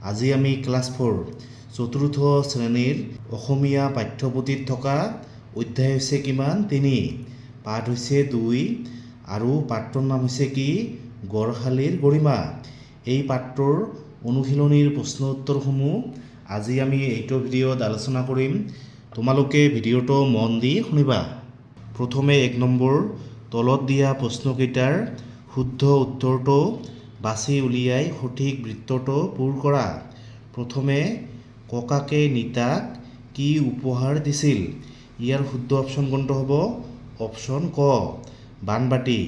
আজি আমি ক্লাছ 4 চতুৰ্থ শ্ৰেণীৰ অসমীয়া পাঠ্যপুথিত থকা অধ্যায় হৈছে কিমান 3, পাঠ হৈছে 2 আৰু পাঠটোৰ নাম হৈছে কি গড়শালীৰ গৰিমা। এই পাঠটোৰ অনুশীলনীৰ প্ৰশ্ন উত্তৰসমূহ আজি আমি এইটো ভিডিঅ'ত আলোচনা কৰিম। তোমালোকে ভিডিঅ'টো মন দি শুনিবা। প্ৰথমে 1 নম্বৰ তলত দিয়া প্ৰশ্নকেইটাৰ শুদ্ধ উত্তৰটো বাছি উলিয়াই সঠিক বৃত্তটো পূৰ কৰা। প্ৰথমে ককাকে নিতাক কি উপহাৰ দিছিল? ইয়াৰ শুদ্ধ অপশ্যন কোনটো হ'ব? অপশ্যন ক বানবাটি।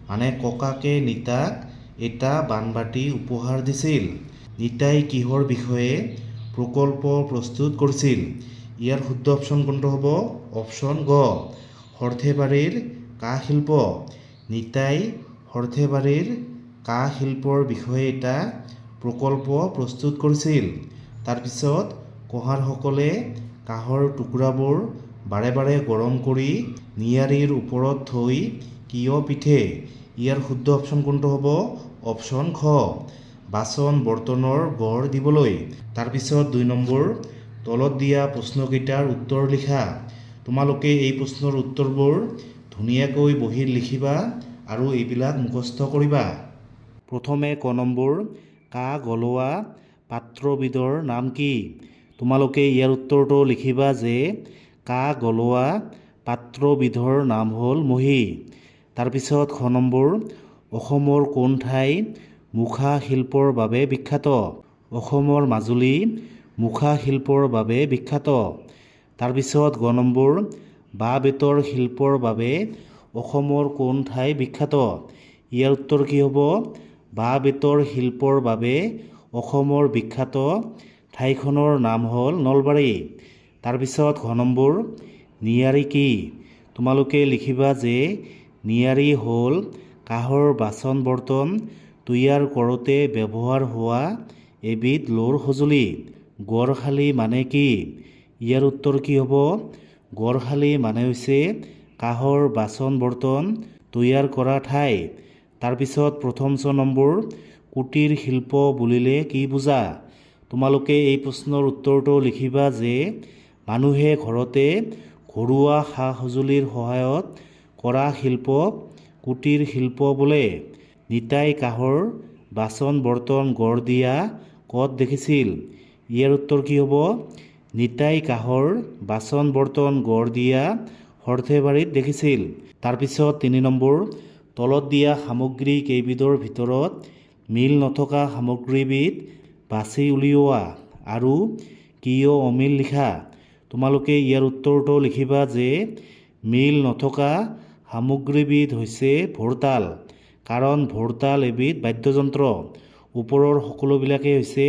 মানে ককাকে নিতাক এটা বানবাটি উপহাৰ দিছিল। নিতাই কিহৰ বিষয়ে প্ৰকল্প প্ৰস্তুত কৰিছিল? ইয়াৰ শুদ্ধ অপশ্যন কোনটো হ'ব? অপশ্যন গ সৰ্থেবাৰীৰ কাঁহ শিল্প। নিতাই সৰ্থেবাৰীৰ কাঁহ শিল্পৰ বিষয়ে এটা প্ৰকল্প প্ৰস্তুত কৰিছিল। তাৰপিছত কঁহাৰসকলে কাঁহৰ টুকুৰাবোৰ বাৰে বাৰে গৰম কৰি নিয়াৰীৰ ওপৰত থৈ কিয় পিটে? ইয়াৰ শুদ্ধ অপশ্যন কোনটো হ'ব? অপশ্যন খ বাচন বৰ্তনৰ গঢ় দিবলৈ। তাৰপিছত 2 নম্বৰ তলত দিয়া প্ৰশ্নকেইটাৰ উত্তৰ লিখা। তোমালোকে এই প্ৰশ্নৰ উত্তৰবোৰ ধুনীয়াকৈ বহীত লিখিবা আৰু এইবিলাক মুখস্থ কৰিবা। প্ৰথমে ক নম্বৰ কাঁহ গলোৱা পাত্ৰবিধৰ নাম কি? তোমালোকে ইয়াৰ উত্তৰটো লিখিবা যে কাঁহ গলোৱা পাত্ৰবিধৰ নাম হ'ল মহী। তাৰপিছত খ নম্বৰ অসমৰ কোন ঠাই মুখা শিল্পৰ বাবে বিখ্যাত? অসমৰ মাজুলী মুখা শিল্পৰ বাবে বিখ্যাত। তাৰপিছত গ নম্বৰ বাঁহ বেতৰ শিল্পৰ বাবে অসমৰ কোন ঠাই বিখ্যাত? ইয়াৰ উত্তৰ কি হ'ব? বাঁহ বেতৰ শিল্পৰ বাবে অসমৰ বিখ্যাত ঠাইখনৰ নাম হ'ল নলবাৰী। তাৰপিছত ঘ নম্বৰ নিয়াৰী কি? তোমালোকে লিখিবা যে নিয়াৰী হ'ল কাঁহৰ বাচন বৰ্তন তৈয়াৰ কৰোঁতে ব্যৱহাৰ হোৱা এবিধ লোৰ সঁজুলি। গড়শালী মানে কি? ইয়াৰ উত্তৰ কি হ'ব? গড়শালী মানে হৈছে কাঁহৰ বাচন বৰ্তন তৈয়াৰ কৰা ঠাই। তাৰপিছত প্ৰথম 6 নম্বৰ কুটীৰ শিল্প বুলিলে কি বুজা? তোমালোকে এই প্ৰশ্নৰ উত্তৰটো লিখিবা যে মানুহে ঘৰতে ঘৰুৱা সা সঁজুলিৰ সহায়ত কৰা শিল্পক কুটীৰ শিল্প বোলে। নিতাই কাঁহৰ বাচন বৰ্তন গঢ় দিয়া ক'ত দেখিছিল? ইয়াৰ উত্তৰ কি হ'ব? নিতাই কাঁহৰ বাচন বৰ্তন গঢ় দিয়া সৰ্থেবাৰীত দেখিছিল। তাৰপিছত 3 নম্বৰ তলত দিয়া সামগ্ৰী কেইবিধৰ ভিতৰত মিল নথকা সামগ্ৰীবিধ বাছি উলিওৱা আৰু কিয় অমিল লিখা। তোমালোকে ইয়াৰ উত্তৰটো লিখিবা যে মিল নথকা সামগ্ৰীবিধ হৈছে ভোৰতাল। কাৰণ ভোৰতাল এবিধ বাদ্যযন্ত্ৰ। ওপৰৰ সকলোবিলাকেই হৈছে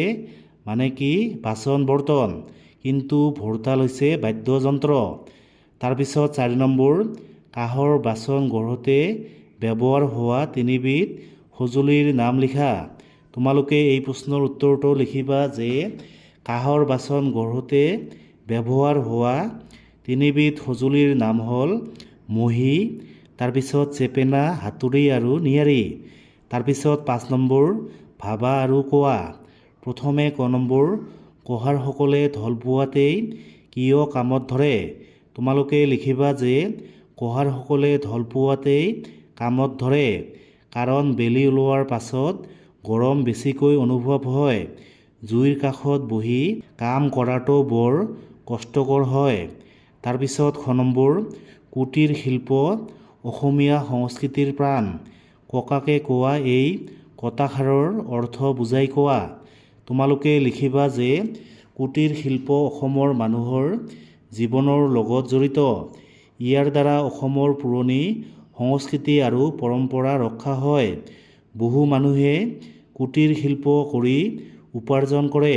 মানে কি বাচন বৰ্তন, কিন্তু ভোৰতাল হৈছে বাদ্যযন্ত্ৰ। তাৰপিছত 4 নম্বৰ কাঁহৰ বাচন গঢ়োতে ব্যৱহাৰ হোৱা 3 বিধ সঁজুলিৰ নাম লিখা। তোমালোকে এই প্ৰশ্নৰ উত্তৰটো লিখিবা যে কাঁহৰ বাচন গঢ়োতে ব্যৱহাৰ হোৱা 3 বিধ সঁজুলিৰ নাম হ'ল মহী, তাৰপিছত চেপেনা, হাতুৰী আৰু নিয়াৰী। তাৰপিছত 5 নম্বৰ ভাবা আৰু কোৱা। প্ৰথমে ক নম্বৰ কঁহাৰসকলে ঢোল বোৱাতেই কিয় কামত ধৰে? তোমালোকে লিখিবা যে কঁহাৰসকলে ঢোল বোৱাতেই কামত ধৰে কাৰণ বেলি ওলোৱাৰ পাছত গৰম বেছিকৈ অনুভৱ হয়। জুইৰ কাষত বহি কাম কৰাটো বৰ কষ্টকৰ হয়। তাৰপিছত খ নম্বৰ কুটীৰ শিল্প অসমীয়া সংস্কৃতিৰ প্ৰাণ। ককাকে কোৱা এই কথাষাৰৰ অৰ্থ বুজাই কোৱা। তোমালোকে লিখিবা যে কুটীৰ শিল্প অসমৰ মানুহৰ জীৱনৰ লগত জড়িত। ইয়াৰ দ্বাৰা অসমৰ পুৰণি সংস্কৃতি আৰু পৰম্পৰা ৰক্ষা হয়। বহু মানুহে কুটীৰ শিল্প কৰি উপাৰ্জন কৰে।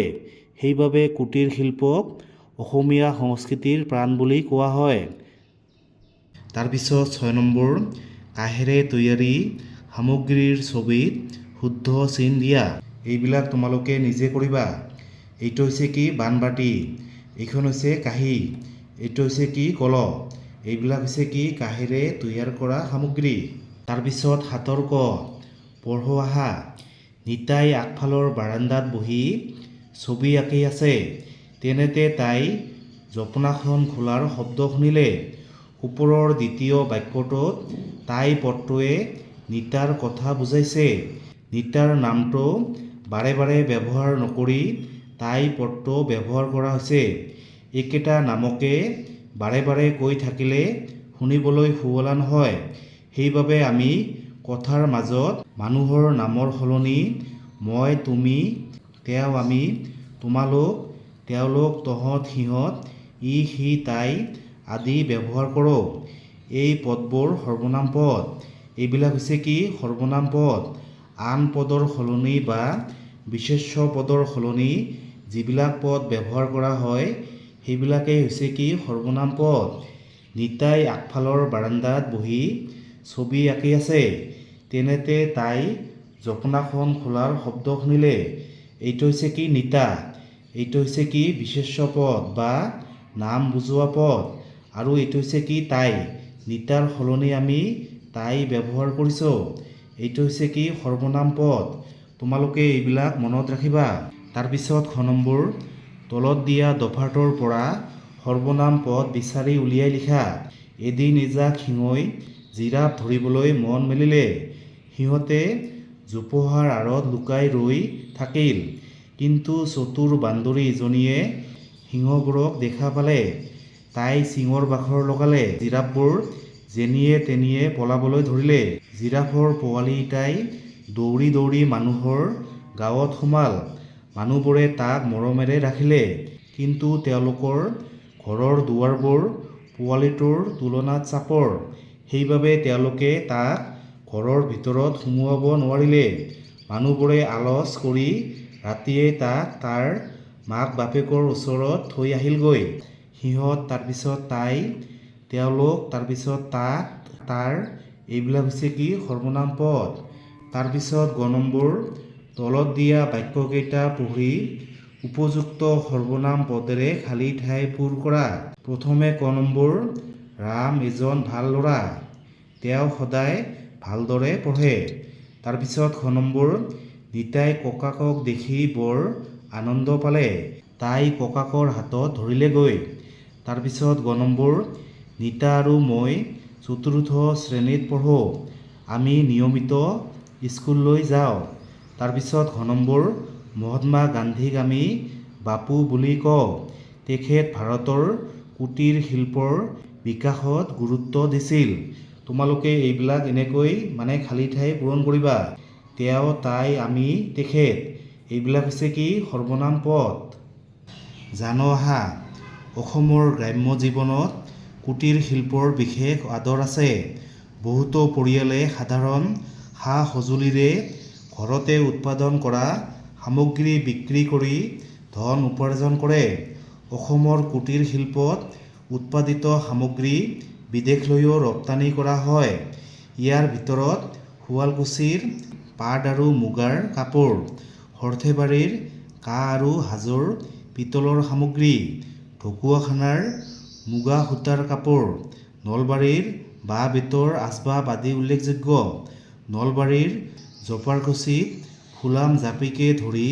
সেইবাবে কুটীৰ শিল্পক অসমীয়া সংস্কৃতিৰ প্ৰাণ বুলি কোৱা হয়। তাৰপিছত 6 নম্বৰ কাঁহেৰে তৈয়াৰী সামগ্ৰীৰ ছবিত শুদ্ধ চিন দিয়া। এইবিলাক তোমালোকে নিজে কৰিবা। এইটো হৈছে কি বানবাটি, এইখন হৈছে কাঁহী, এইটো হৈছে কি কলহ। এইবিলাক হৈছে কি কাঁহেৰে তৈয়াৰ কৰা সামগ্ৰী। তাৰপিছত 7 ক পঢ়ো আহা। নিতাই আগফালৰ বাৰান্দাত বহি ছবি আঁকি আছে। তেনেতে তাই জপনাখন খোলাৰ শব্দ শুনিলে। ওপৰৰ দ্বিতীয় বাক্যটোত তাই পদটোৱে নিতাৰ কথা বুজাইছে। নিতাৰ নামটো বাৰে বাৰে ব্যৱহাৰ নকৰি তাই পদটো ব্যৱহাৰ কৰা হৈছে। একেটা নামকে বাৰে বাৰে কৈ থাকিলে শুনিবলৈ সুৱলা নহয়। সেইবাবে আমি কথাৰ মাজত মানুহৰ নামৰ সলনি মই, তুমি, তেওঁ, আমি, তোমালোক, তেওঁলোক, তহঁত, সিহঁত, ই, সি, তাই আদি ব্যৱহাৰ কৰোঁ। এই পদবোৰ সৰ্বনাম পদ। এইবিলাক হৈছে কি? সৰ্বনাম পদ। আন পদৰ সলনি বা বিশেষ্য পদৰ সলনি যিবিলাক পদ ব্যৱহাৰ কৰা হয় সেইবিলাকেই হৈছে কি? সৰ্বনাম পদ। নিতাই আগফালৰ বাৰান্দাত বহি ছবি আঁকি আছে। তেনেতে তাই জপনাখন খোলাৰ শব্দ শুনিলে। এইটো হৈছে কি? নিতা। এইটো হৈছে কি? বিশেষ্য পদ বা নাম বুজোৱা পদ। আৰু এইটো হৈছে কি? তাই। নিতাৰ সলনি আমি তাই ব্যৱহাৰ কৰিছোঁ। এইটো হৈছে কি? সৰ্বনাম পদ। তোমালোকে এইবিলাক মনত ৰাখিবা। তাৰপিছত খ নম্বৰ, তলত দিয়া দফাটোৰ পৰা সৰ্বনাম পদ বিচাৰি উলিয়াই লিখা। এদিন এজাক শিঙৈ জিৰাফ ধৰিবলৈ মন মেলিলে। সিহঁতে জোপোহাৰ আঁৰত লুকাই ৰৈ থাকিল। কিন্তু চতুৰ বান্দৰী ইজনীয়ে সিংহবোৰক দেখা পালে। তাই শিঙৰ বাখৰ লগালে। জিৰাফবোৰ যেনিয়ে তেনিয়ে পলাবলৈ ধৰিলে। জিৰাফৰ পোৱালীকেইটাই দৌৰি দৌৰি মানুহৰ গাঁৱত সোমাল। মানুহবোৰে তাক মৰমেৰে ৰাখিলে। কিন্তু তেওঁলোকৰ ঘৰৰ দুৱাৰবোৰ পোৱালীটোৰ তুলনাত চাপৰ। সেইবাবে তেওঁলোকে তাক ঘৰৰ ভিতৰত সুমুৱাব নোৱাৰিলে। মানুহবোৰে আলচ কৰি ৰাতিয়েই তাক তাৰ মাক বাপেকৰ ওচৰত থৈ আহিলগৈ। সিহঁত, তাৰপিছত তাই, তেওঁলোক, তাৰপিছত তাক, তাৰ এইবিলাক হৈছে কি? সৰ্বনাম পদ। তাৰপিছত গ নম্বৰ, তলত দিয়া বাক্যকেইটা পঢ়ি উপযুক্ত সৰ্বনাম পদেৰে খালী ঠাই পূৰ কৰা। প্ৰথমে ক নম্বৰ, ৰাম এজন ভাল ল'ৰা। তেওঁ সদায় ভালদৰে পঢ়ে। তাৰপিছত খ নম্বৰ, নিতাই ককাকক দেখি বৰ আনন্দ পালে। তাই ককাকৰ হাতত ধৰিলেগৈ। তাৰপিছত গ নম্বৰ, নিতা আৰু মই চতুৰ্থ শ্ৰেণীত পঢ়োঁ। আমি নিয়মিত স্কুললৈ যাওঁ। তাৰপিছত ঘ নম্বৰ, মহাত্মা গান্ধীক আমি বাপু বুলি কওঁ। তেখেত ভাৰতৰ কুটীৰ শিল্পৰ বিকাশত গুৰুত্ব দিছিল। তোমালোকে এইবিলাক এনেকৈ খালী ঠাই পূৰণ কৰিবা। তেওঁ, তাই, আমি, তেখেত এইবিলাক হৈছে কি? সৰ্বনাম পদ। জানো আহা, অসমৰ গ্ৰাম্য জীৱনত কুটীৰ শিল্পৰ বিশেষ আদৰ আছে। বহুতো পৰিয়ালে সাধাৰণ সা-সঁজুলিৰে ঘৰতে উৎপাদন কৰা সামগ্ৰী বিক্ৰী কৰি ধন উপাৰ্জন কৰে। অসমৰ কুটীৰ শিল্পত উৎপাদিত সামগ্ৰী বিদেশলৈও ৰপ্তানি কৰা হয়। ইয়াৰ ভিতৰত শুৱালকুছিৰ পাট আৰু মুগাৰ কাপোৰ, সৰ্থেবাৰীৰ কাঁহ আৰু হাজোৰ পিতলৰ সামগ্ৰী, ঢকুৱাখানাৰ মুগা সূতাৰ কাপোৰ, নলবাৰীৰ বাঁহ-বেতৰ আচবাব আদি উল্লেখযোগ্য। নলবাৰীৰ জপাৰকুছিত ফুলাম জাপিকে ধৰি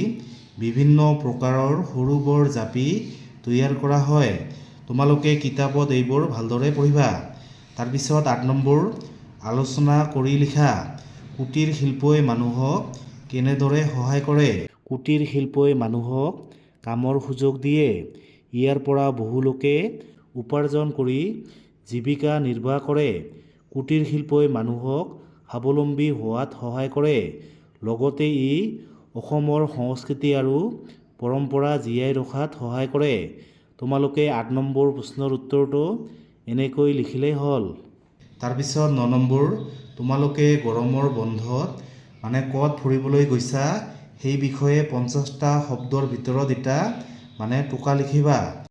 বিভিন্ন প্ৰকাৰৰ সৰু বৰ জাপি তৈয়াৰ কৰা হয়। তোমালোকে কিতাপত এইবোৰ ভালদৰে পঢ়িবা। তাৰপিছত ৮ নম্বৰ, আলোচনা কৰি লিখা। কুটীৰ শিল্পই মানুহক কেনেদৰে সহায় কৰে? কুটীৰ শিল্পই মানুহক কামৰ সুযোগ দিয়ে। ইয়াৰ পৰা বহু লোকে উপাৰ্জন কৰি জীৱিকা নিৰ্বাহ কৰে। কুটীৰ শিল্পই মানুহক স্বাৱলম্বী হোৱাত সহায় কৰে। লগতে ই অসমৰ সংস্কৃতি আৰু পৰম্পৰা জীয়াই ৰখাত সহায় কৰে। তোমালোকে ৮ নম্বৰ প্ৰশ্নৰ উত্তৰটো এনেকৈ লিখিলেই হ'ল। তাৰপিছত ৯ নম্বৰ, তোমালোকে গৰমৰ বন্ধত ক'ত ফুৰিবলৈ গৈছা সেই বিষয়ে 50টা শব্দৰ ভিতৰত এটা টোকা লিখিবা।